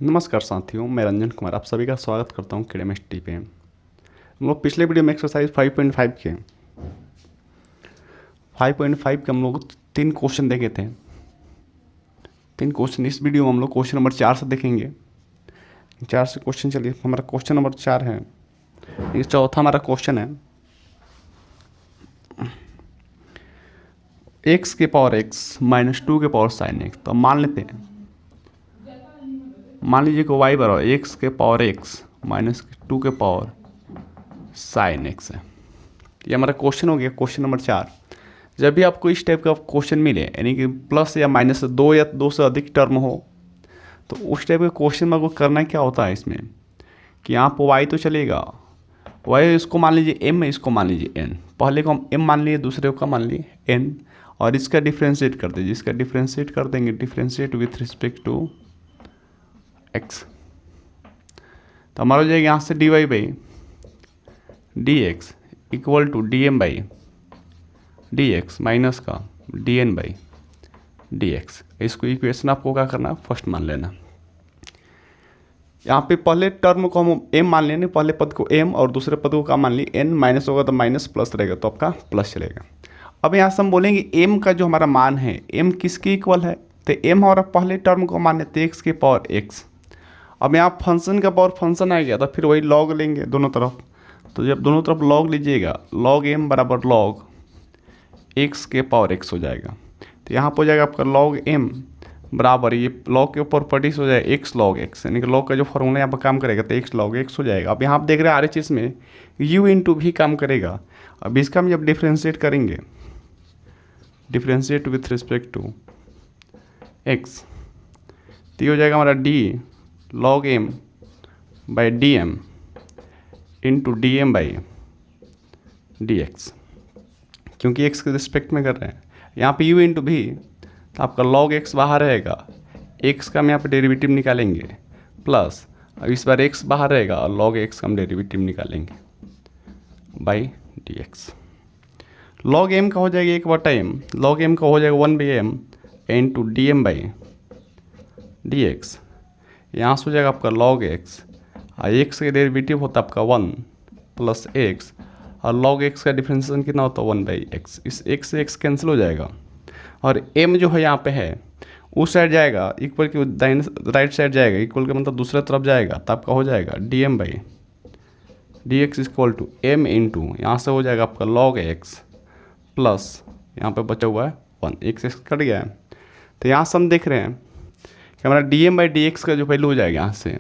नमस्कार साथियों, मैं रंजन कुमार आप सभी का स्वागत करता हूं केमिस्ट्री पे। हम लोग पिछले वीडियो में एक्सरसाइज 5.5 के 5.5 के हम लोग 3 क्वेश्चन देखे थे। 3 क्वेश्चन इस वीडियो में हम लोग क्वेश्चन नंबर 4 से देखेंगे। 4 से क्वेश्चन चलिए, हमारा क्वेश्चन नंबर 4 है। ये चौथा हमारा क्वेश्चन है। एक्स के पावर एक्स माइनस 2 के पावर साइन एक्स। तो मान लेते हैं, मान लीजिए कि वाई बराबर एक्स के पावर एक्स माइनस 2 के पावर साइन एक्स है। ये हमारा क्वेश्चन हो गया, क्वेश्चन नंबर 4। जब भी आपको इस टाइप का क्वेश्चन मिले, यानी कि प्लस या माइनस 2 या 2 से अधिक टर्म हो, तो उस टाइप के क्वेश्चन में आपको करना क्या होता है इसमें कि यहाँ पर वाई तो चलेगा, वाई इसको मान लीजिए एम, इसको मान लीजिए एन। पहले को हम एम मान लिए, दूसरे को मान लिए एन, और इसका डिफ्रेंशिएट कर दीजिए। इसका डिफ्रेंशिएट कर देंगे, differentiate with respect to x. तो हमारा हो जाएगा यहाँ से D Y by D x equal to d M by D x minus का d N by D x. इसको इक्वेशन आपको क्या करना है, फर्स्ट मान लेना। यहाँ पे पहले टर्म को हम एम मान लेंगे, पहले पद को एम और दूसरे पद को क्या मान ली एन। माइनस होगा तो माइनस, प्लस रहेगा तो आपका प्लस चलेगा। अब यहाँ से हम बोलेंगे एम का जो हमारा मान है, एम किसके इक्वल है, तो एम हमारा पहले टर्म को मान लेते एक्स के पावर एक्स। अब यहाँ फंक्शन का पावर फंक्शन आ गया तो फिर वही लॉग लेंगे दोनों तरफ। तो जब दोनों तरफ लॉग लीजिएगा, लॉग एम बराबर लॉग एक्स के पावर एक्स हो जाएगा। तो यहाँ पर हो जाएगा आपका लॉग एम बराबर, ये लॉग के प्रॉपर्टीज हो जाएगा एक्स लॉग एक्स, यानी कि लॉग का जो फॉर्मूला यहाँ पर काम करेगा तो एक्स लॉग एक्स हो जाएगा। अब यहाँ आप देख रहे हैं आर एच एस में यू इंटू भी काम करेगा। अब इसका हम जब डिफ्रेंशिएट करेंगे, differentiate with respect to x, तो ये हो जाएगा हमारा D log M by D M into D M by D X, क्योंकि एक्स के रिस्पेक्ट में कर रहे हैं। यहाँ पे यू इंटू भी, तो आपका लॉग एक्स बाहर रहेगा, एक्स का हम यहाँ पे डेरिवेटिव निकालेंगे प्लस, अब इस बार एक्स बाहर रहेगा और लॉग एक्स का हम डेरिवेटिव निकालेंगे by D X. Log M का हो जाएगा 1/m, लॉग एम का हो जाएगा 1/m into D M by D x. यहाँ से हो जाएगा आपका लॉग एक्स, और एक्स का डेरिवेटिव होता है आपका 1 प्लस एक्स, और लॉग एक्स का डिफरेंशिएशन कितना होता है 1/x। इस एक्स से एक्स कैंसिल हो जाएगा, और m जो है यहाँ पे है उस साइड जाएगा, इक्वल के दाहिने राइट साइड जाएगा, इक्वल का मतलब दूसरे तरफ जाएगा, तो आपका हो जाएगा D M by D x equal to M into, यहाँ से हो जाएगा आपका लॉग एक्स प्लस यहाँ पे बचा हुआ है 1, एक्स एक्स कट गया है। तो यहाँ से हम देख रहे हैं कि हमारा D M by D x का जो वैल्यू हो जाएगा, यहाँ से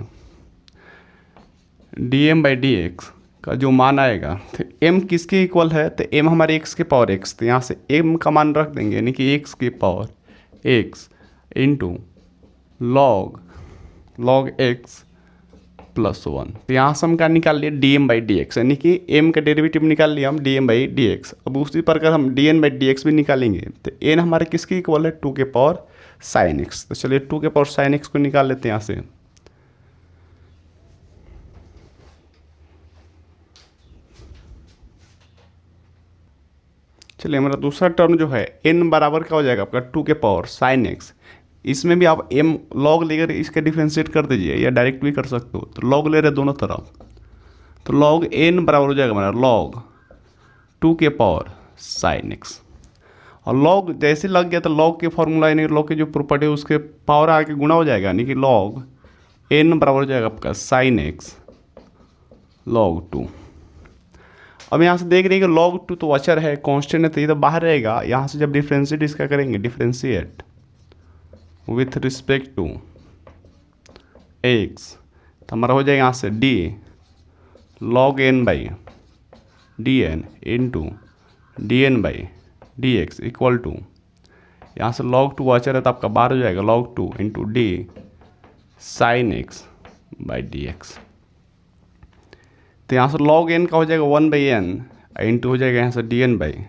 D M by D x का जो मान आएगा, तो m किसके इक्वल है, तो m हमारे x के पावर x, तो यहाँ से m का मान रख देंगे, यानी कि x के power x into log x plus 1। तो यहाँ से हम क्या निकाल लिए D M by D X, यानी कि m का डेरिवेटिव निकाल लिया हम D M by D x. अब उसी प्रकार हम D N by D X भी निकालेंगे, तो n हमारे किसके इक्वल है 2 के पावर साइन एक्स। तो चलिए 2 के पावर साइन एक्स को निकाल लेते हैं यहाँ से। चलिए हमारा दूसरा टर्म जो है n बराबर क्या हो जाएगा आपका 2 के पावर साइन एक्स। इसमें भी आप m लॉग लेकर इसका डिफ्रेंशिएट कर दीजिए, या डायरेक्ट भी कर सकते हो। तो लॉग ले रहे दोनों तरफ, तो लॉग n बराबर हो जाएगा हमारा लॉग 2 के पावर साइन एक्स। और लॉग जैसे लग गया तो लॉग के फॉर्मूला, यानी लॉग की जो प्रॉपर्टी है उसके पावर आके गुणा हो जाएगा, यानी कि लॉग n बराबर हो जाएगा आपका साइन एक्स लॉग 2। अब यहाँ से देख रहे हैं कि log 2 तो अचर है, कांस्टेंट है, तो ये तो बाहर रहेगा। यहाँ से जब डिफ्रेंशिएट इसका करेंगे, differentiate with respect to x, तो हमारा हो जाएगा यहाँ से d log n by D N into D N by D x equal to, यहाँ से log 2 अचर है तो आपका बाहर हो जाएगा log 2 into D sine x by D x. तो यहाँ से log n का हो जाएगा 1/n इंटू हो जाएगा यहाँ से D N by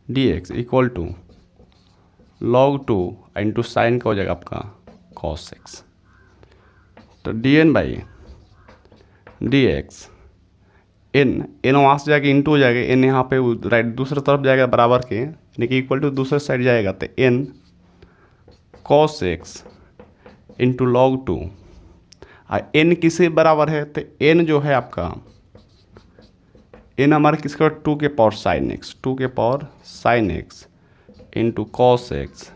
D x equal to log 2 into sine का हो जाएगा आपका cos x। तो D N by D X N वहाँ से जाके इंटू हो जाएगा, एन यहाँ पे राइट दूसरी तरफ जाएगा बराबर के, यानी कि इक्वल टू दूसरे साइड जाएगा, तो n cos x into log 2 N किसके बराबर है, तो एन जो है आपका, एन हमारा किसका, 2 के पावर साइन एक्स, 2 के power sine X into cos X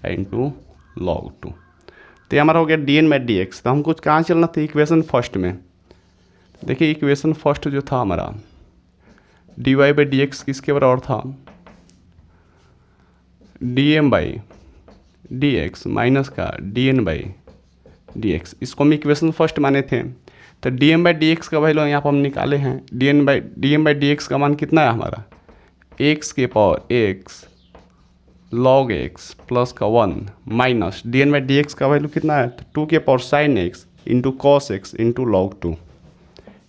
into log 2। तो ये हमारा हो गया D N by D x. तो हमको कहाँ चलना था, इक्वेशन फर्स्ट में। देखिए इक्वेशन फर्स्ट जो था हमारा, D Y by D x किसके बराबर था, d M by D x minus का d N by D x. इसको हम इक्वेशन फर्स्ट माने थे। तो d M by D x का वैल्यू यहाँ पर हम निकाले हैं। D M by D x का मान कितना है हमारा, एक्स के power x log x plus का 1 minus d N by D x का वैल्यू कितना है, तो 2 के power sine X into cos X into log 2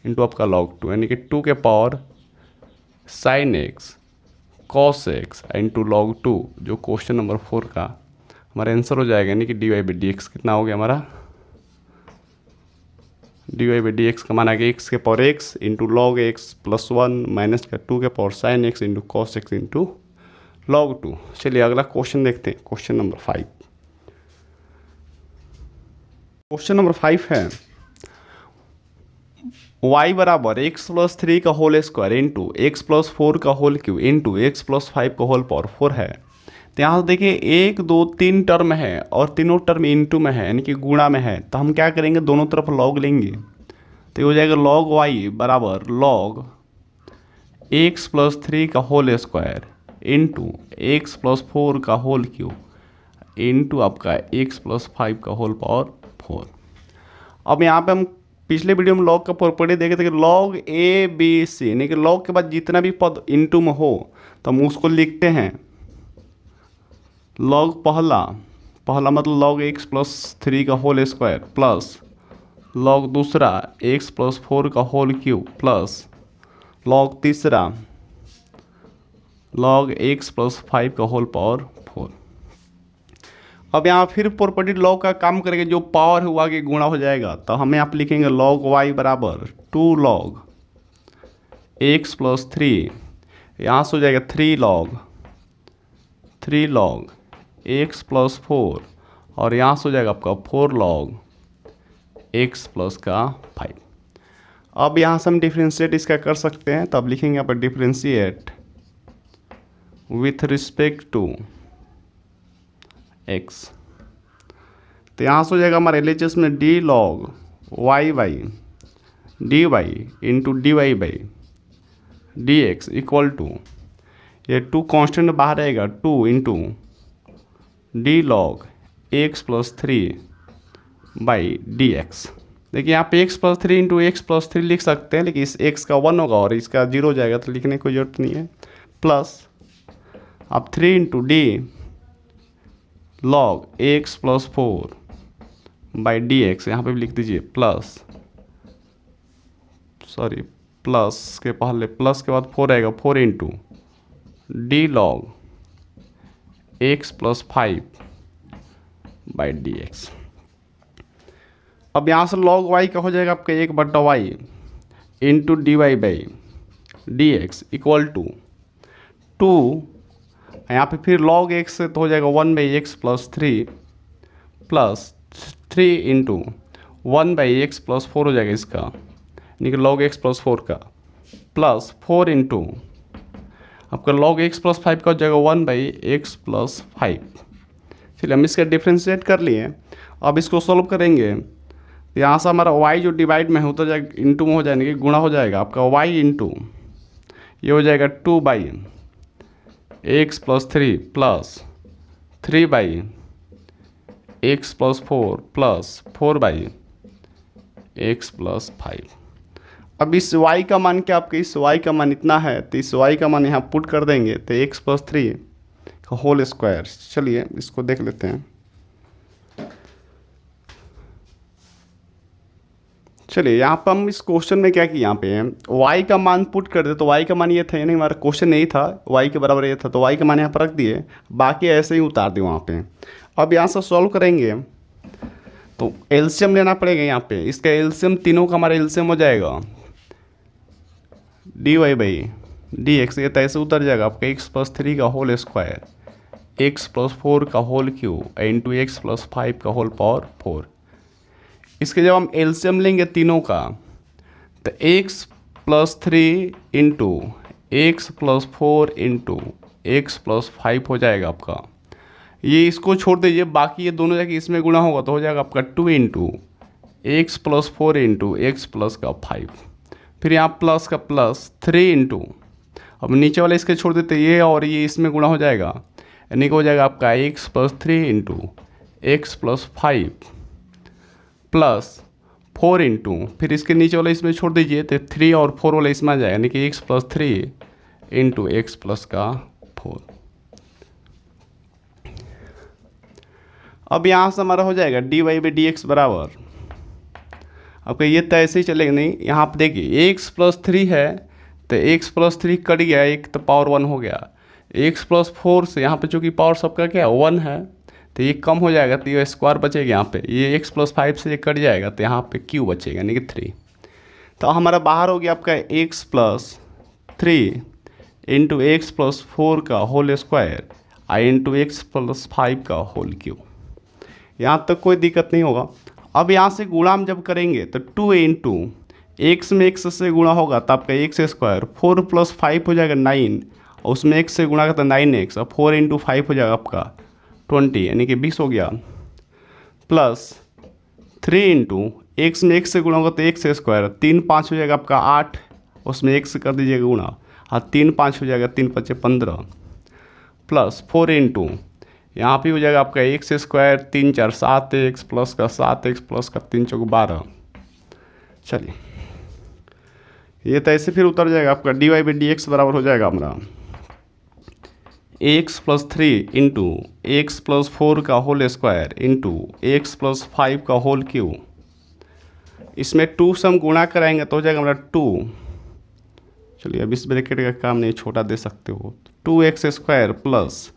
into आपका लॉग 2, यानी कि 2 के power sine x cos X into log 2, जो क्वेश्चन नंबर 4 का हमारा आंसर हो जाएगा। यानी कि D Y by D X कितना हो गया हमारा, D Y by D x का मान आ गया एक्स के power x into log x plus 1 minus का 2 के power sine X into cos X into log 2। चलिए अगला क्वेश्चन देखते हैं, क्वेश्चन नंबर 5। क्वेश्चन नंबर 5 है y बराबर एक्स प्लस 3 का whole square into x plus 4 का whole cube into x plus 5 का होल पावर 4 है। तो यहाँ से देखिए 1 2 3 टर्म है और तीनों टर्म इंटू में है, यानी कि गुणा में है। तो हम क्या करेंगे, दोनों तरफ लॉग लेंगे। तो ये हो जाएगा लॉग y बराबर लॉग एक्स प्लस 3 का whole square into x plus 4 का होल क्यूब इंटू आपका एक्स प्लस 5 का होल पावर 4। अब यहाँ पे हम पिछले वीडियो में लॉग का प्रॉपर्टी देखे थे कि लॉग ए बी सी, यानी कि लॉग के बाद जितना भी पद इंटू में हो तो हम उसको लिखते हैं लॉग पहला मतलब लॉग एक्स प्लस 3 का होल स्क्वायर प्लस लॉग दूसरा एक्स प्लस 4 का होल क्यूब प्लस लॉग तीसरा लॉग एक्स प्लस 5 का होल पावर 4। अब यहाँ फिर प्रॉपर्टी लॉग का काम करेंगे, जो पावर है वो आगे गुणा हो जाएगा। तो हम यहाँ पे लिखेंगे लॉग y बराबर 2 लॉग एक्स प्लस 3, यहाँ से हो जाएगा 3 लॉग एक्स प्लस 4 और यहाँ से हो जाएगा आपका 4 लॉग एक्स प्लस का 5। अब यहाँ से हम डिफ्रेंशिएट इसका कर सकते हैं। तो अब लिखेंगे यहाँ पर differentiate with respect to x. तो यहाँ से हो जाएगा हमारे LHS में D log Y by D Y into D Y by D x equal to, ये 2 कॉन्स्टेंट बाहर आएगा, 2 into D log x plus 3 by D X. देखिए यहाँ पे X plus 3 into x plus 3 लिख सकते हैं, लेकिन इस एक्स का 1 होगा और इसका 0 हो जाएगा, तो लिखने की कोई जरूरत नहीं है। प्लस अब 3 into D log x plus 4 by D x, यहाँ पर भी लिख दीजिए प्लस के पहले प्लस के बाद 4 आएगा, 4 into D log x plus 5 by D x. अब यहाँ से लॉग वाई का हो जाएगा आपका 1/y into D Y by D x equal to 2, यहाँ पे फिर log x से तो हो जाएगा 1/x plus 3 plus 3 into 1/x plus 4 हो जाएगा इसका, यानी कि log x प्लस 4 का प्लस 4 इंटू आपका log x प्लस 5 का हो जाएगा 1/x प्लस 5। चलिए हम इसका डिफ्रेंशिएट कर लिए। अब इसको सॉल्व करेंगे। यहाँ से हमारा y जो डिवाइड में होता जाएगा इंटू में हो जाएगा, गुणा हो जाएगा आपका y इंटू ये हो जाएगा 2/x plus 3 plus 3/x plus 4 plus 4/x plus 5। अब इस y का मान क्या, आपके इस y का मान इतना है, तो इस y का मान यहाँ पुट कर देंगे तो x प्लस 3 का होल स्क्वायर। चलिए इसको देख लेते हैं। चलिए यहाँ पर हम इस क्वेश्चन में क्या किया, यहाँ पे y का मान पुट कर दे, तो y का मान ये था, यानी हमारा क्वेश्चन नहीं था y के बराबर ये था, तो y का मान यहाँ पर रख दिए, बाकी ऐसे ही उतार दिए वहाँ पे। अब यहाँ से सॉल्व करेंगे तो एलसीएम लेना पड़ेगा। यहाँ पे इसका एलसीएम, तीनों का हमारा एलसीएम हो जाएगा D Y by D x, ये तो ऐसे उतर जाएगा आपका एक्स प्लस 3 का होल स्क्वायर एक्स प्लस 4 का whole cube into x plus 5 का होल पावर 4। इसके जब हम एलसीएम लेंगे तीनों का तो x plus 3 into x plus 4 into x plus 5 हो जाएगा आपका। ये इसको छोड़ दीजिए, बाकी ये दोनों जाके इसमें गुणा होगा तो हो जाएगा आपका 2 into x plus 4 into x plus का 5, फिर यहाँ प्लस का प्लस 3 इंटू, अब नीचे वाले इसके छोड़ देते ये और ये इसमें गुणा हो जाएगा, यानी कि हो जाएगा आपका X plus 3 into x plus 5 plus 4 into, फिर इसके नीचे वाला इसमें छोड़ दीजिए तो 3 और 4 वाला इसमें आ जाएगा, यानी कि X plus 3 into x plus का 4। अब यहाँ से हमारा हो जाएगा D Y by D x बराबर, आपका ये तो ऐसे ही चलेगा नहीं, यहाँ पर देखिए एक्स प्लस 3 है तो एक्स प्लस 3 कट गया, एक तो पावर 1 हो गया, एक्स प्लस 4 से यहाँ पे चूँकि पावर सबका क्या 1 है तो ये कम हो जाएगा तो ये स्क्वायर बचेगा, यहाँ पे ये एक्स प्लस 5 से ये कट जाएगा तो यहाँ पे क्यू बचेगा यानी कि 3। तो हमारा बाहर हो गया आपका X plus 3 into x plus 4 का होल स्क्वायर आई इंटू एक्स प्लस 5 का होल क्यू। यहाँ तक कोई दिक्कत नहीं होगा। अब यहाँ से गुणा हम जब करेंगे तो 2 इंटू एक्स में एक्स से गुणा होगा तो आपका एक्स स्क्वायर 4 प्लस 5 हो जाएगा 9, और उसमें एक्स से गुणा करता 9x, और 4 इंटू 5 हो जाएगा आपका 20 यानी कि 20 हो गया, प्लस 3 इंटू एक्स में एक्स से गुणा होगा तो एक्स स्क्वायर 3 5 हो जाएगा आपका 8, उसमें एक्स कर दीजिएगा गुणा, और 3 5 हो जाएगा 3 5 15, प्लस 4 इंटू यहाँ पे हो जाएगा आपका एक्स स्क्वायर 3 4 7x प्लस का 7x प्लस का 3 4 12। चलिए ये तो ऐसे फिर उतर जाएगा आपका D Y by D x बराबर हो जाएगा हमारा X plus 3 into x plus 4 का whole square into x plus 5 का होल क्यू। इसमें 2 से हम गुणा कराएंगे तो हो जाएगा हमारा 2, चलिए अब इस ब्रैकेट का काम नहीं, छोटा दे सकते हो, 2x square plus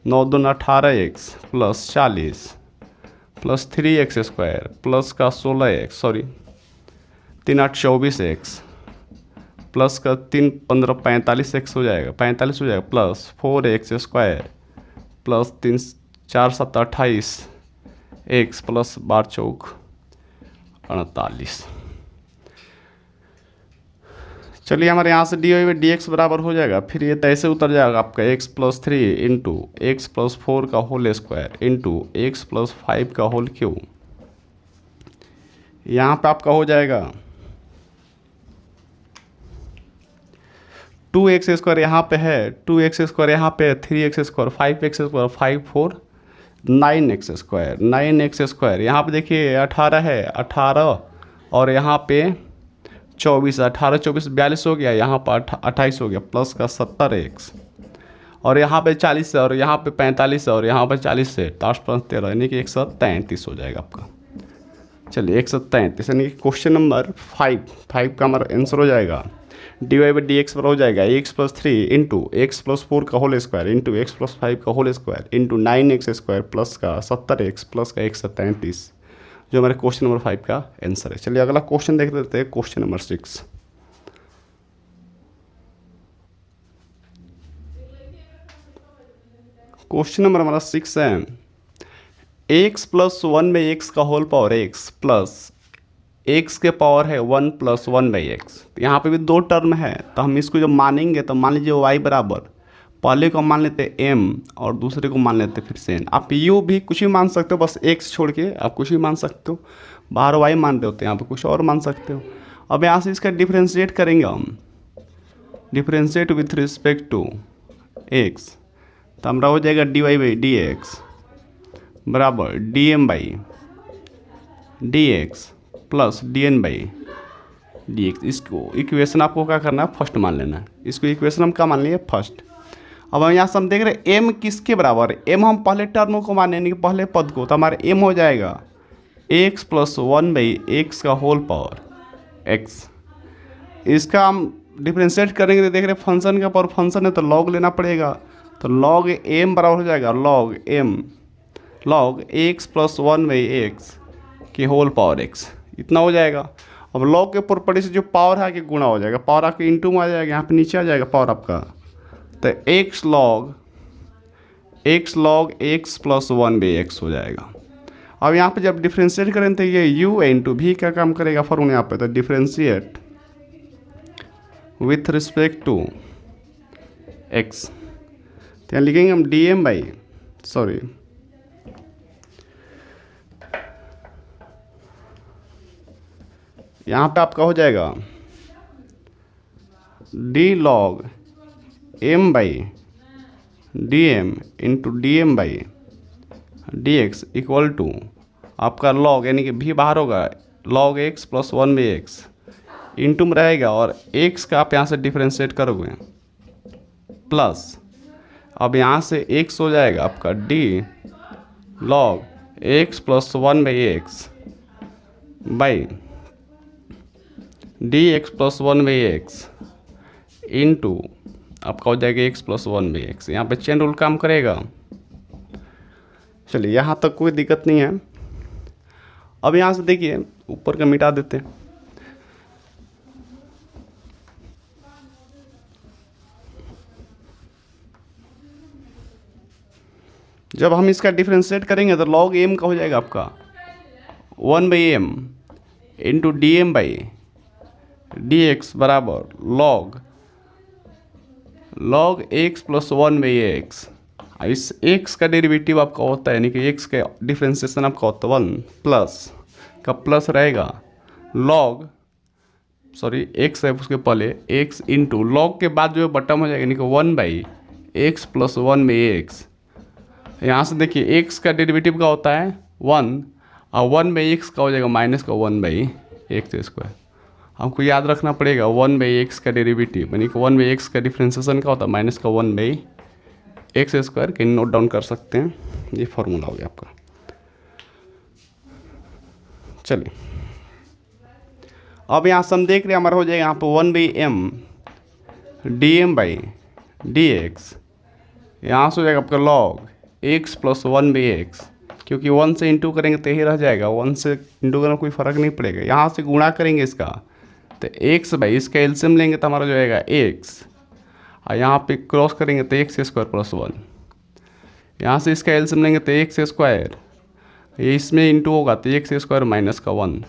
9 2 18x plus 40 plus 3x square plus का 16x सॉरी 3 8 24x प्लस का 3 15 45x हो जाएगा, 45 हो जाएगा, plus 4x square plus 3 4 7 28x plus 12 चौक 48। चलिए हमारे यहाँ से D Y by D x बराबर हो जाएगा, फिर ये तैसे उतर जाएगा आपका X plus 3 into x plus 4 का whole square into x plus 5 का होल क्यू। यहाँ पे आपका हो जाएगा 2x स्क्वायर यहाँ पे है, 2x स्क्वायर यहाँ पे है, 3x square 5x square 5 4 9x square 9x square, यहाँ पे देखिए 18 है 18 और यहाँ पे 24 18 24 42 हो गया, यहाँ पर 28 हो गया, प्लस का 70x और यहाँ पे 40 है और यहाँ पे 45 है और यहाँ पे 40 है, 8 प्लस 13 यानी कि 133 हो जाएगा आपका। चलिए 133 यानी कि क्वेश्चन नंबर 5 का हमारा आंसर हो जाएगा D Y by D X पर हो जाएगा X plus 3 into x plus 4 का whole square into x plus 5 का whole square into 9x square plus का 70x प्लस का 133, जो हमारे क्वेश्चन नंबर 5 का आंसर है। चलिए अगला क्वेश्चन देख लेते हैं, क्वेश्चन नंबर 6। क्वेश्चन नंबर हमारा 6 है एक्स प्लस 1 बाई एक्स का whole power x plus X के पावर है 1 प्लस 1 बाई एक्स। यहाँ पे भी 2 टर्म है तो हम इसको जब मानेंगे तो मान लीजिए y बराबर, पहले को मान लेते m और दूसरे को मान लेते फिर से n। आप यू भी कुछ भी मान सकते हो, बस x छोड़ के आप कुछ भी मान सकते हो, बाहर y मान रहे होते हैं, यहाँ पे कुछ और मान सकते हो। अब यहाँ से इसका डिफ्रेंशिएट करेंगे हम, differentiate with respect to x, तो हमारा हो जाएगा D Y by D x बराबर d M by D x plus d N by D x. इसको इक्वेशन आपको क्या करना है, फर्स्ट मान लेना है, इसको इक्वेशन हम क्या मान लिए फर्स्ट। अब हम यहाँ से हम देख रहे हैं m किसके बराबर है, m हम पहले टर्म को माने यानी कि पहले पद को, तो हमारा m हो जाएगा x प्लस 1 बाई एक्स का होल पावर x। इसका हम डिफ्रेंशिएट करेंगे तो देख रहे हैं फंक्शन का पावर फंक्शन है तो लॉग लेना पड़ेगा, तो लॉग m बराबर हो जाएगा log m log x plus 1 by x के होल पावर x, इतना हो जाएगा। अब लॉग के प्रॉपर्टी से जो पावर है आके गुणा हो जाएगा, पावर आके इंटू में आ जाएगा, यहाँ पे नीचे आ जाएगा पावर आपका, तो x log x plus 1 by x हो जाएगा। अब यहाँ पे जब डिफ्रेंशिएट करें तो ये u इंटू भी क्या काम करेगा फॉर्मूला यहाँ पे, तो differentiate with respect to x, तो यहाँ लिखेंगे हम dm बाई, सॉरी यहाँ पे आपका हो जाएगा d log m by D M into D M by D x equal to आपका लॉग, यानी कि भी बाहर होगा log x plus 1/x into में रहेगा, और x का आप यहाँ से डिफ्रेंशिएट करोगे प्लस, अब यहाँ से x हो जाएगा आपका D log x plus 1/x by D x plus 1/x into आपका हो जाएगा x प्लस 1/x। यहाँ पे चेन रूल काम करेगा। चलिए यहाँ तक कोई दिक्कत नहीं है। अब यहाँ से देखिए ऊपर का मिटा देते हैं। जब हम इसका डिफ्रेंशिएट करेंगे तो लॉग m का हो जाएगा आपका 1/m into D M by D x बराबर लॉग x प्लस 1/x। इस x का डेरिवेटिव आपका होता है, यानी कि x का डिफ्रेंशिएशन आपका होता है 1 प्लस का प्लस रहेगा लॉग, सॉरी x है उसके पहले x इंटू लॉग के बाद जो बटन हो जाएगा, यानी कि 1/x प्लस 1/x। यहाँ से देखिए x का डेरिवेटिव का होता है 1 और 1/x का हो जाएगा माइनस का 1/x स्क्वायर। हमको याद रखना पड़ेगा 1/x का डेरिवेटिव, यानी कि 1/x का डिफ्रेंशिएशन का होता है माइनस का 1/x स्क्वायर। कहीं नोट डाउन कर सकते हैं, ये फॉर्मूला हो गया आपका। चलिए अब यहाँ से हम देख रहे हैं हमारा हो जाएगा यहाँ पे 1/m d M by D x, यहाँ से हो जाएगा आपका लॉग x प्लस 1/x, क्योंकि 1 से इंटू करेंगे तो यही रह जाएगा, 1 से इंटू करना कोई फ़र्क नहीं पड़ेगा। यहाँ से गुणा करेंगे इसका तो x बाई इसका एलसीएम लेंगे तो हमारा जो आएगा x, और यहाँ पे क्रॉस करेंगे तो x स्क्वायर प्लस 1, यहाँ से इसका एलसीएम लेंगे तो x स्क्वायर, ये इसमें इंटू होगा तो x स्क्वायर माइनस का 1।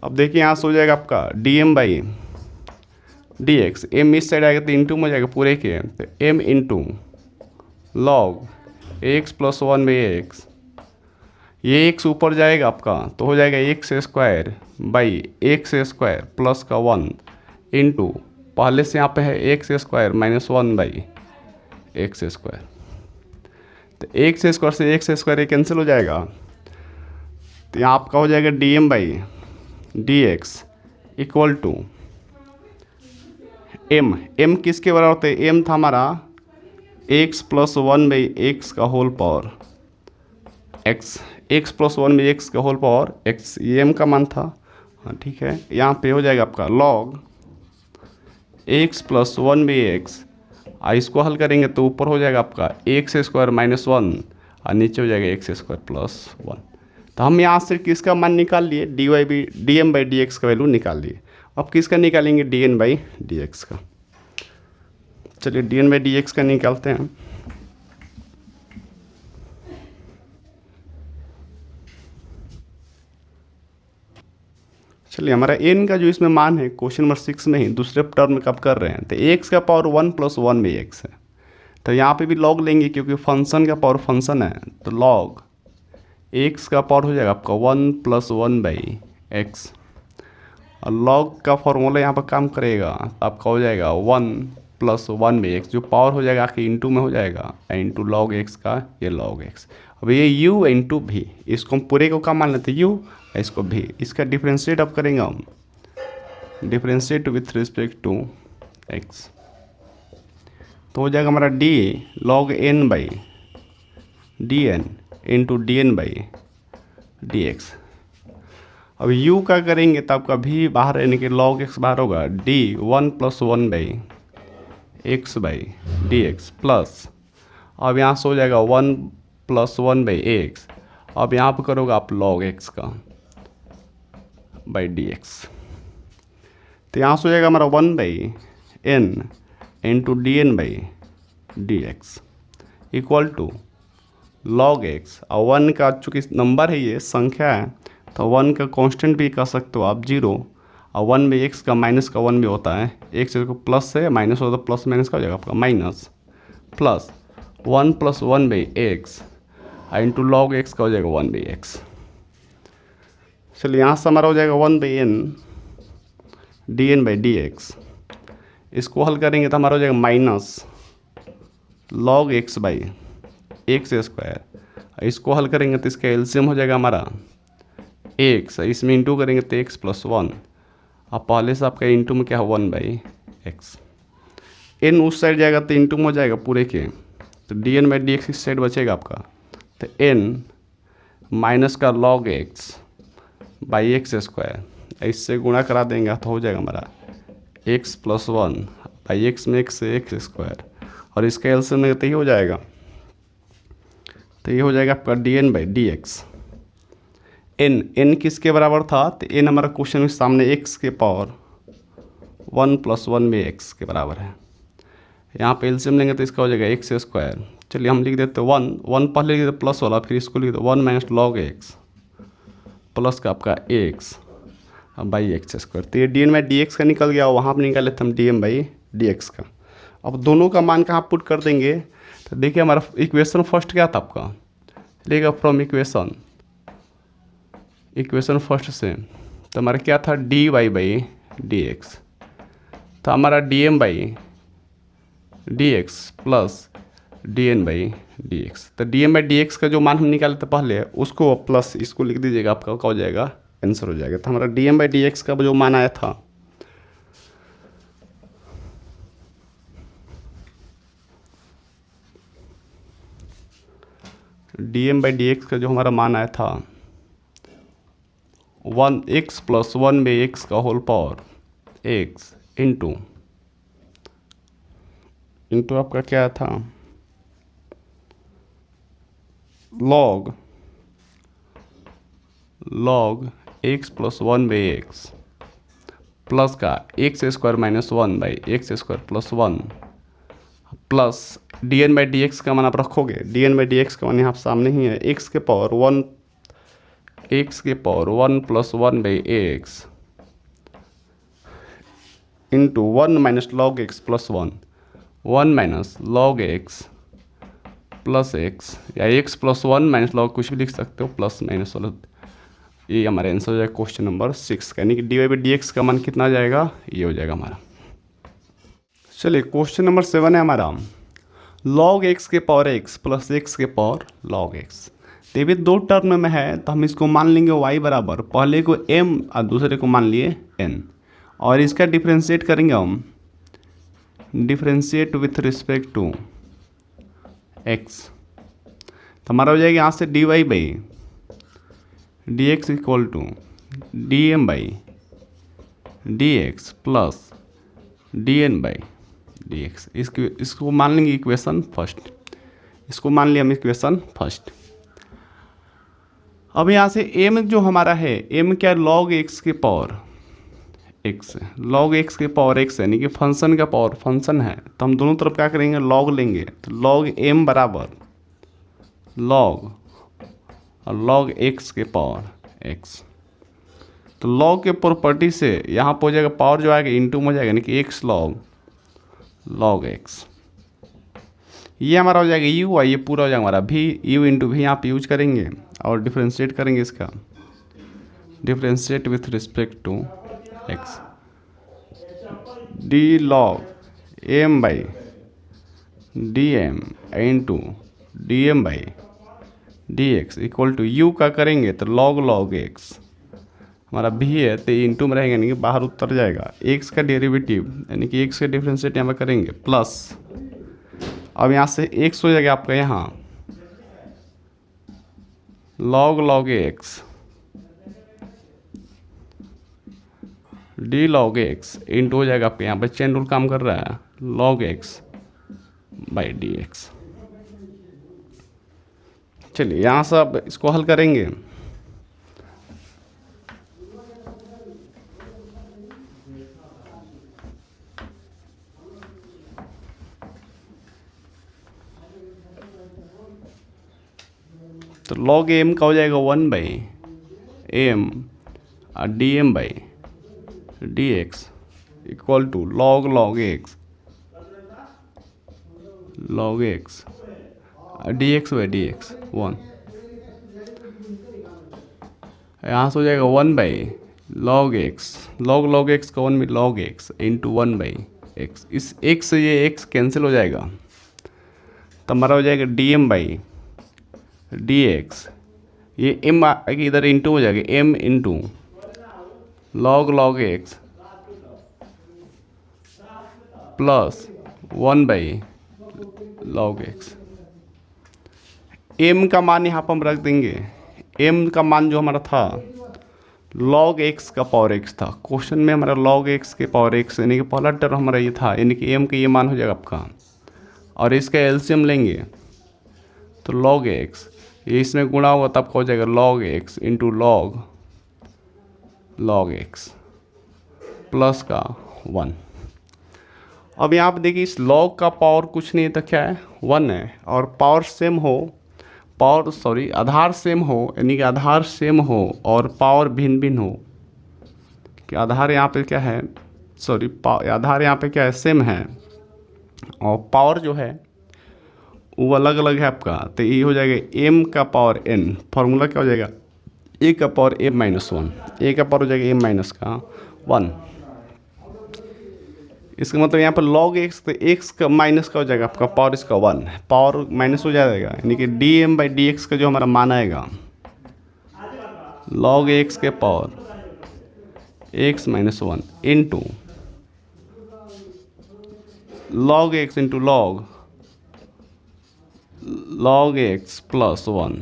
अब देखिए यहाँ से हो जाएगा आपका d M by D x, m इस साइड आएगा तो इंटू में हो जाएगा पूरे के, तो m into log x plus 1/x, ये x ऊपर जाएगा आपका तो हो जाएगा x square by x square plus का 1 इंटू पहले से यहाँ पे है x square minus 1/x square, तो x स्क्वायर से x स्क्वायर कैंसिल हो जाएगा, तो यहाँ आपका हो जाएगा D M by D x equal to m किसके बराबर होता है, m था हमारा x प्लस 1/x का whole power x plus 1/x का होल पावर x, ये m का मान था। हाँ ठीक है, यहाँ पे हो जाएगा आपका log x प्लस 1/x, इसको हल करेंगे तो ऊपर हो जाएगा आपका x स्क्वायर माइनस 1 और नीचे हो जाएगा x स्क्वायर प्लस 1। तो हम यहाँ से किसका मान निकाल लिए, D M by D x का वैल्यू निकाल लिए। अब किसका निकालेंगे, d N by D x का। चलिए d N by D x का निकालते हैं। चलिए हमारा एन का जो इसमें मान है क्वेश्चन नंबर 6 में ही दूसरे टर्म में कब कर रहे हैं, तो एक्स का पावर 1 प्लस 1/x है, तो यहाँ पे भी लॉग लेंगे क्योंकि फंक्शन का पावर फंक्शन है, तो लॉग एक्स का पावर हो जाएगा आपका 1 प्लस 1/x, और लॉग का फॉर्मूला यहाँ पर काम करेगा, आपका हो जाएगा 1 प्लस 1/x, जो पावर हो जाएगा आखिर इंटू में हो जाएगा इंटू लॉग एक्स का ये लॉग एक्स। अब ये u इंटू भी, इसको हम पूरे को क्या मान लेते हैं u, इसको भी, इसका डिफ्रेंशिएट अब करेंगे हम, differentiate with respect to x, तो हो जाएगा हमारा d log n by D N into D N by D x. अब u का करेंगे तो आपका भी बाहर यानी कि log x बाहर होगा, d 1 plus 1/x by D x plus, अब यहाँ से हो जाएगा 1 प्लस 1/x, अब यहाँ पर करोगे आप log x का बाई डी एक्स, तो यहाँ से हो जाएगा हमारा 1/n into D N by D x equal to log x, और 1 का चूँकि नंबर है, ये संख्या है, तो 1 का कांस्टेंट भी कर सकते हो आप 0, और 1 में एक्स का माइनस का 1 भी होता है, एक्स को प्लस से माइनस होता है, प्लस माइनस का हो जाएगा आपका minus, plus 1 + 1/x into log x का हो जाएगा 1/x। चलिए यहाँ से हमारा हो जाएगा 1/n dn/dx। इसको हल करेंगे तो हमारा हो जाएगा minus log x by x square. इसको हल करेंगे तो इसका एलसीएम हो जाएगा हमारा एक्स, इसमें इंटू करेंगे तो x + 1, अब पहले से आपका इंटू में क्या है 1/x। n उस साइड जाएगा तो इंटू में हो जाएगा पूरे के, तो dn/dx इस साइड बचेगा आपका, तो n माइनस का log x by x square, इससे गुणा करा देंगे तो हो जाएगा हमारा x + 1 बाई एक्स में x स्क्वायर, और इसका एलसीएम में तो ये हो जाएगा, तो ये हो जाएगा आपका dn/dx। n किसके बराबर था, तो n हमारा क्वेश्चन में सामने x के पावर 1 + 1/x के बराबर है। यहाँ पे एलसीएम लेंगे तो इसका हो जाएगा एक्स स्क्वायर। चलिए हम लिख देते 1 पहले लिख देते प्लस वाला, फिर इसको लिख देते 1 - लॉग एक्स प्लस का आपका एक्स बाई एक्स स्क्वायर। तो ये dn/dx का निकल गया, वहाँ पर निकाल लेते हम dm/dx का। अब दोनों का मान कहाँ पुट कर देंगे, तो देखिए हमारा इक्वेशन फर्स्ट क्या था आपका, लेगा फ्रॉम इक्वेशन फर्स्ट से, तो हमारा क्या था dy/dx, तो हमारा dm/dx प्लस dn/dx। तो dm/dx का जो मान हम निकाले थे पहले, उसको प्लस इसको लिख दीजिएगा, आपका क्या हो जाएगा, आंसर हो जाएगा। तो हमारा dm/dx का जो मान आया था dm/dx का जो हमारा मान आया था 1x + 1/x का होल पावर x इंटू आपका क्या था log x + 1/x प्लस का x² - 1/x² + 1 प्लस dn/dx का मान आप रखोगे, dn/dx का मान यहाँ सामने ही है, x के power 1 + 1/x into 1 - log x + 1 log x plus x, या x + 1 - log कुछ भी लिख सकते हो, प्लस माइनस वाला। ये हमारा आंसर हो जाएगा क्वेश्चन नंबर 6 का, यानी कि dy/dx का मान कितना आ जाएगा, ये हो जाएगा हमारा। चलिए क्वेश्चन नंबर 7 है हमारा, log x के पावर x प्लस x के पावर log x। तो ये दो टर्म में है, तो हम इसको मान लेंगे y बराबर, पहले को m और दूसरे को मान लिए n, और इसका डिफ्रेंशिएट करेंगे हम, differentiate with respect to x, तो हमारा हो जाएगा यहाँ से dy/dx equal to dm/dx plus dn/dx। इसको मान लेंगे इक्वेशन फर्स्ट, इसको मान लिया हम इक्वेशन फर्स्ट। अब यहाँ से m जो हमारा है, m क्या log x के पावर x, log x के पावर x यानी कि फंक्शन का पावर फंक्शन है, तो हम दोनों तरफ क्या करेंगे, log लेंगे, तो log m बराबर log x के पावर x। तो log के प्रॉपर्टी से यहाँ पर हो जाएगा पावर जो आएगा इंटू में हो जाएगा, यानी कि x log x। ये हमारा हो जाएगा u, और ये पूरा हो जाएगा हमारा v, u इंटू v यहाँ पे यूज करेंगे और डिफ्रेंशिएट करेंगे, इसका differentiate with respect to x, d log m/dm into dm/dx equal to u का करेंगे तो log x, हमारा v है तो इंटू में रहेगा, यानी कि बाहर उतर जाएगा, x का डेरिवेटिव यानी कि x का डिफ्रेंशिएट यहाँ पर करेंगे प्लस, अब यहाँ से x हो जाएगा आपका यहाँ log x d log x into हो जाएगा आपके यहाँ पर चेन रूल काम कर रहा है log x/dx। चलिए यहाँ से अब इसको हल करेंगे, तो लॉग एम का हो जाएगा 1 by m d M by D x equal to log x d x by D x 1। यहाँ से हो जाएगा 1 by log x log x का 1 by log x into 1 by x. इस एक्स से ये एक्स कैंसिल हो जाएगा तो हमारा हो जाएगा D M by D x. ये एम इधर इंटू हो जाएगा m into log x plus 1 by log x. M का मान यहाँ पर हम रख देंगे, एम का मान जो हमारा था लॉग एक्स का पावर एक्स था, क्वेश्चन में हमारा लॉग एक्स के पावर एक्स यानी कि पहला टर्म हमारा ये था, यानी कि एम का ये मान हो जाएगा आपका, और इसका एलसीएम लेंगे तो लॉग एक्स ये इसमें गुणा होगा तब हो जाएगा log x into log x plus का 1। अब यहाँ पे देखिए इस लॉग का पावर कुछ नहीं है तो क्या है 1 है, और पावर सेम हो आधार सेम हो यानी कि आधार सेम हो और पावर भिन्न भिन्न हो कि आधार यहाँ पे क्या है आधार यहाँ पे क्या है सेम है और पावर जो है वो अलग अलग है आपका, तो ये हो जाएगा m का पावर n, फार्मूला क्या हो जाएगा a का पावर m-1, a का पावर हो जाएगा m माइनस का 1। इसका मतलब यहाँ पर log x तो x का माइनस का हो जाएगा आपका पावर इसका 1, पावर माइनस हो जाएगा यानी कि dm बाई dx का जो हमारा मान आएगा log x के power x-1 into log x into log x plus 1,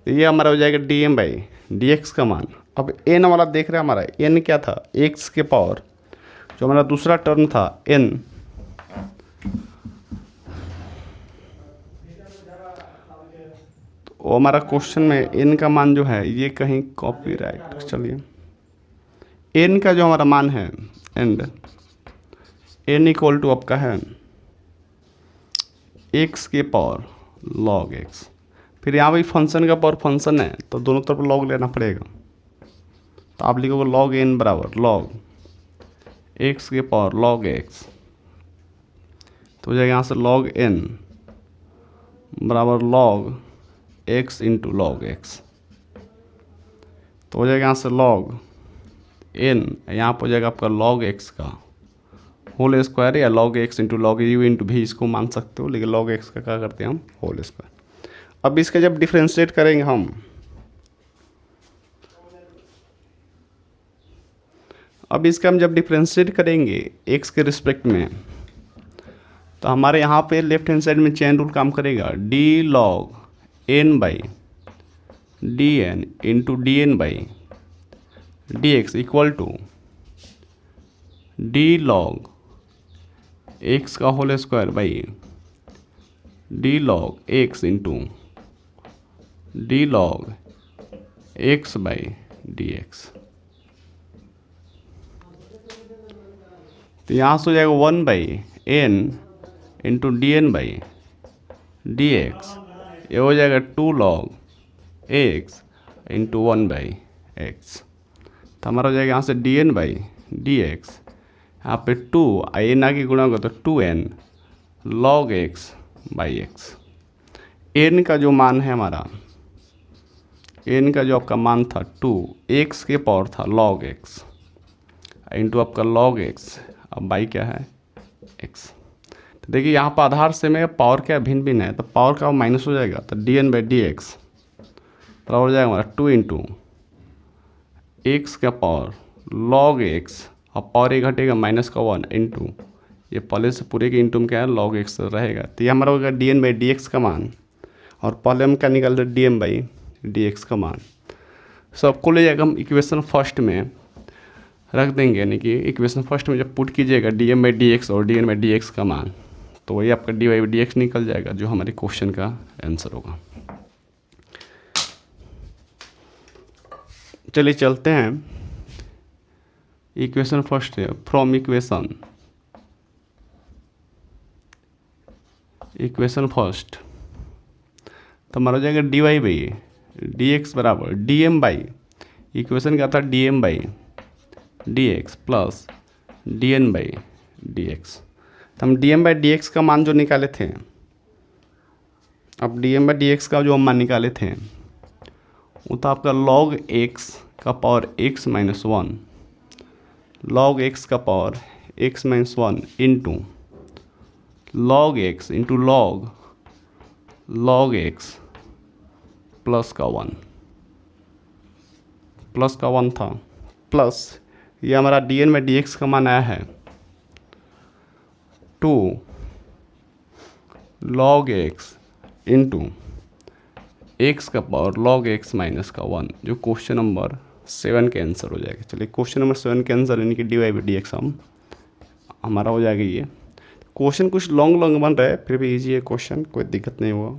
तो ये हमारा हो जाएगा dm बाई dx का मान। अब n वाला देख रहे हैं हमारा n क्या था x के पावर जो हमारा दूसरा टर्म था n, तो हमारा क्वेश्चन में n का मान जो है ये कहीं कॉपीराइट, चलिए n का जो हमारा मान है एंड n इक्वल टू आपका है x के पावर log x, फिर यहाँ भी फंक्शन का पावर फंक्शन है तो दोनों तरफ log लेना पड़ेगा, तो आप लिखोगे log n बराबर log x के पावर log x, तो हो जाएगा यहाँ से log n बराबर log x into log x, तो हो जाएगा यहाँ से log n यहाँ पर हो जाएगा आपका log x का होल स्क्वायर या log x into log u into भी इसको मान सकते हो, लेकिन log x का क्या करते हैं हम होल स्क्वायर। अब इसका जब डिफ्रेंशिएट करेंगे हम जब डिफ्रेंशिएट करेंगे x के रिस्पेक्ट में तो हमारे यहाँ पे लेफ्ट हैंड साइड में चेन रूल काम करेगा, d log n by dn into dn by dx equal to d log x का whole square by d log x into d log x by dx। तो यहाँ से हो जाएगा 1 by n into D N by D x, ये हो जाएगा 2 log x into 1 by x, तो हमारा हो जाएगा यहाँ से D N by D x, यहाँ पे 2 n आगे गुणा होगा तो 2n log x by x. n का जो मान है हमारा n का जो आपका मान था 2, x के पावर था log x इंटू आपका log x, अब बाई क्या है x। तो देखिए यहाँ पर आधार से में पावर क्या भिन्न भिन्न है तो पावर का माइनस हो जाएगा, तो D N by D x बराबर हो जाएगा हमारा 2 इंटू एक्स का पावर log x, अब पावर एक घटेगा माइनस का 1 इंटू ये पहले से पूरे के इंटू में क्या है log x रहेगा, तो ये हमारा होगा d N by D x का मान, और पहले हम क्या निकालते d M by D x का मान। सबको ले जाएगा हम इक्वेशन फर्स्ट में रख देंगे, यानी कि इक्वेशन फर्स्ट में जब पुट कीजिएगा d M by D x और d N by D x का मान, तो वही आपका D Y by D x निकल जाएगा जो हमारे क्वेश्चन का आंसर होगा। चलिए चलते हैं इक्वेशन फर्स्ट है, फ्रॉम इक्वेशन फर्स्ट तो हमारा हो जाएगा D Y by D x बराबर डी एम बाई, इक्वेशन क्या था, d M by D x plus d N by D x. तो हम D M by D x का मान जो निकाले थे, अब d M by D x का जो हम मान निकाले थे वो था आपका log x का power x minus one, log x का power x minus one into log x into log x plus का वन था, प्लस ये हमारा d N by D x का मान आया है 2 log x इंटू एक्स का पावर log x माइनस का 1, जो क्वेश्चन नंबर 7 के आंसर हो जाएगा। चलिए क्वेश्चन नंबर 7 के आंसर यानी कि D Y by D x हमारा हो जाएगा। ये क्वेश्चन कुछ लॉन्ग बन रहा है, फिर भी इजी है क्वेश्चन, कोई दिक्कत नहीं हुआ।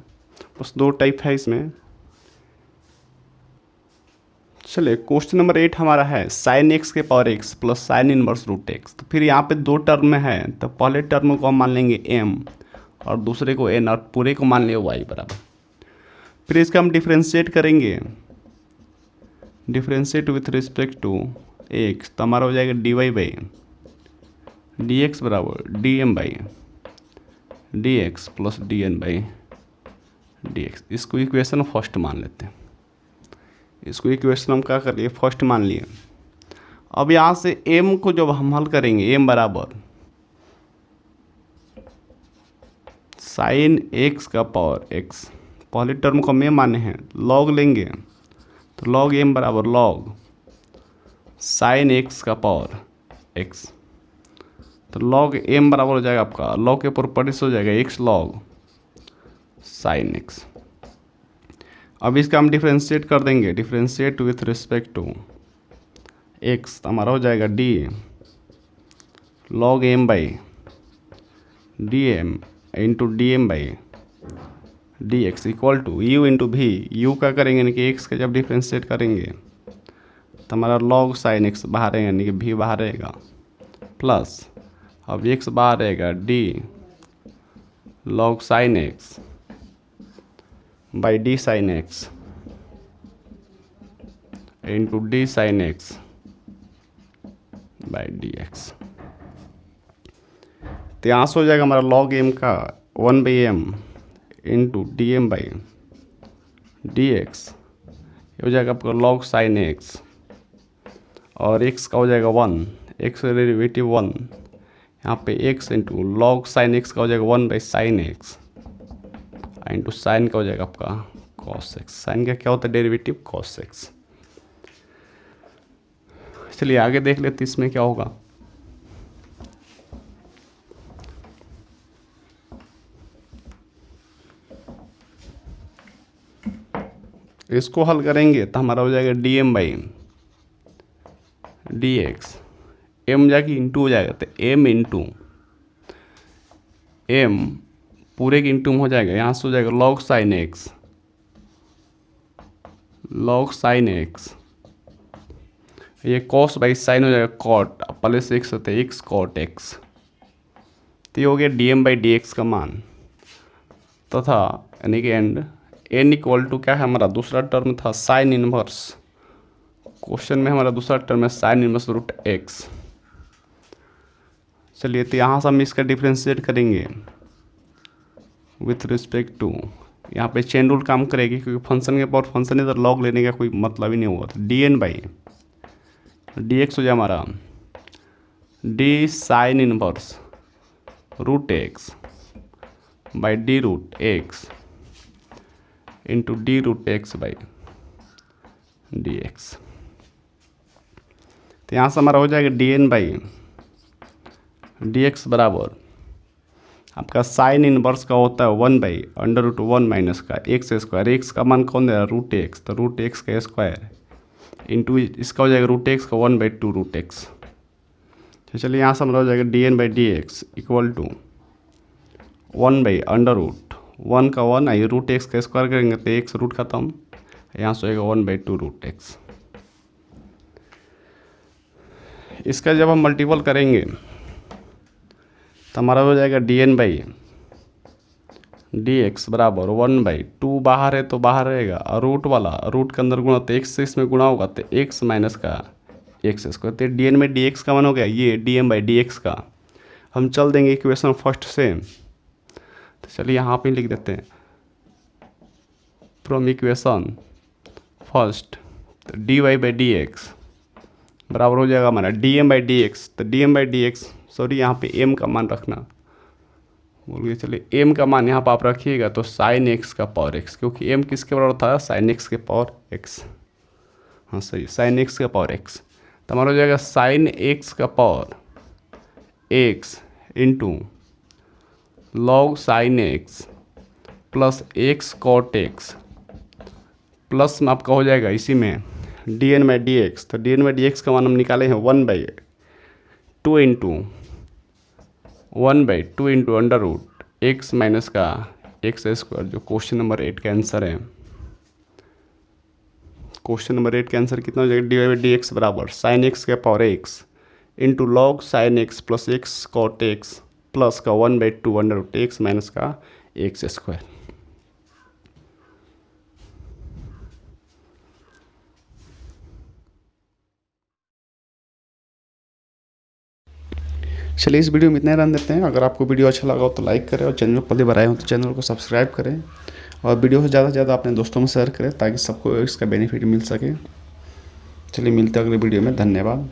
बस 2 टाइप है इसमें। चलिए क्वेश्चन नंबर 8 हमारा है साइन एक्स के power x plus sine inverse root x. तो फिर यहाँ पे 2 टर्म में है, तो पहले टर्म को हम मान लेंगे m और दूसरे को n और पूरे को मान लेंगे y बराबर। फिर इसका हम डिफ्रेंशिएट करेंगे, differentiate with respect to x, तो हमारा हो जाएगा D Y by D x बराबर d M by D x plus d N by D x. इसको इक्वेशन फर्स्ट मान लेते हैं, इसको इक्वेशन हम क्या कर लिए, फर्स्ट मान लिए। अब यहाँ से m को जब हम हल करेंगे, m बराबर साइन x का पावर x, पहले टर्म को हम माने हैं, log लेंगे तो log m बराबर log साइन x का पावर x, तो log m बराबर हो जाएगा आपका, log के प्रॉपर्टीज हो जाएगा x log साइन x। अब इसका हम डिफ्रेंशिएट कर देंगे, differentiate with respect to x, तो हमारा हो जाएगा d log m by D M into D M by D x equal to u into भी, यू का करेंगे यानी कि एक्स का जब डिफ्रेंशिएट करेंगे तो हमारा log साइन एक्स बाहर रहेगा यानी कि भी बाहर रहेगा, प्लस अब एक्स बाहर रहेगा D log sine x by D sign X into D sine x by D x. तो यहाँ से हो जाएगा हमारा log m का 1 by m into D M by D x, ये हो जाएगा आपका log साइन एक्स और x का हो जाएगा 1, x का डेरिवेटिव 1, यहाँ पे x into log sine x का हो जाएगा 1 by sine X into sine का हो जाएगा आपका cos x। साइन का क्या होता है, डेरिवेटिव cos x। चलिए आगे देख लेते इसमें क्या होगा। इसको हल करेंगे तो हमारा हो जाएगा D M by D x, m जाके इंटू हो जाएगा, तो एम इंटू एम पूरे के इंटू हो जाएगा, यहाँ से हो जाएगा log sine x, log sine x, ये cos बाई साइन हो जाएगा cot, पहले से x होता है x cot x। तो ये हो गया d M by D x का मान तथा यानी कि एंड n इक्वल टू क्या है, हमारा दूसरा टर्म था साइन इनवर्स, क्वेश्चन में हमारा दूसरा टर्म है साइन इनवर्स रूट एक्स। चलिए तो यहाँ से हम इसका डिफ्रेंशिएट करेंगे विथ रिस्पेक्ट टू, यहाँ पे चेन रूल काम करेगी क्योंकि फंक्शन के पावर फंक्शन इधर log लेने का कोई मतलब ही नहीं हुआ। तो D N by D x हो जाए हमारा d sine inverse root x by d root x into d root x by D x. तो यहाँ से हमारा हो जाएगा d N by D x बराबर आपका साइन इनवर्स का होता है 1 बाई अंडर रूट 1 माइनस का एक्स स्क्वायर, एक्स का मान कौन दे रहा है, रूट एक्स, तो रूट एक्स का स्क्वायर इंटू इसका हो जाएगा रूट एक्स का 1 बाई 2 रूट एक्स। तो चलिए यहाँ से हमारा हो जाएगा d N by D x equal to 1 by under root 1 का 1 आई रूट एक्स का स्क्वायर करेंगे तो एक्स रूट खत्म, यहाँ से होएगा 1 बाई 2 रूट एक्स। इसका जब हम मल्टीपल करेंगे तो हमारा हो जाएगा d N by D x बराबर 1/2 बाहर है तो बाहर रहेगा, और रूट वाला रूट के अंदर गुणा तो एक्स से इसमें गुणा होगा तो एक्स माइनस का एक्स स्क्वायर, तो डी एन में डी एक्स का मान हो गया ये d M by D x का। हम चल देंगे इक्वेशन फर्स्ट से, तो चलिए यहाँ पे लिख देते हैं फ्रॉम इक्वेशन फर्स्ट, तो d Y by D x बराबर हो जाएगा हमारा D M by D x, तो d M by D x sorry यहाँ पे एम का मान रखना बोलिए, चलिए एम का मान यहाँ पर आप रखिएगा तो साइन एक्स का पावर एक्स, क्योंकि एम किसके बराबर था साइन एक्स के पावर एक्स, हाँ सही साइन एक्स का पावर एक्स, तो हमारा हो जाएगा साइन एक्स का power x into log sine x plus x cot x plus में आपका हो जाएगा इसी में d N by D x, तो D N by D x का मान हम निकाले हैं 1/2 into under root x minus का एक्स स्क्वायर, जो क्वेश्चन नंबर 8 का आंसर है। क्वेश्चन नंबर 8 का आंसर कितना हो जाएगा, D Y by D x बराबर साइन एक्स का power x into log sine x plus x cot x plus का 1/2 अंडर रूट एक्स माइनस का एक्स स्क्वायर। चलिए इस वीडियो में इतना ही रहने देते हैं। अगर आपको वीडियो अच्छा लगा हो तो लाइक करें, और चैनल पर पहली बार आए हो तो चैनल को सब्सक्राइब करें, और वीडियो को ज़्यादा से ज़्यादा अपने दोस्तों में शेयर करें ताकि सबको इसका बेनिफिट मिल सके। चलिए मिलते हैं अगले वीडियो में, धन्यवाद।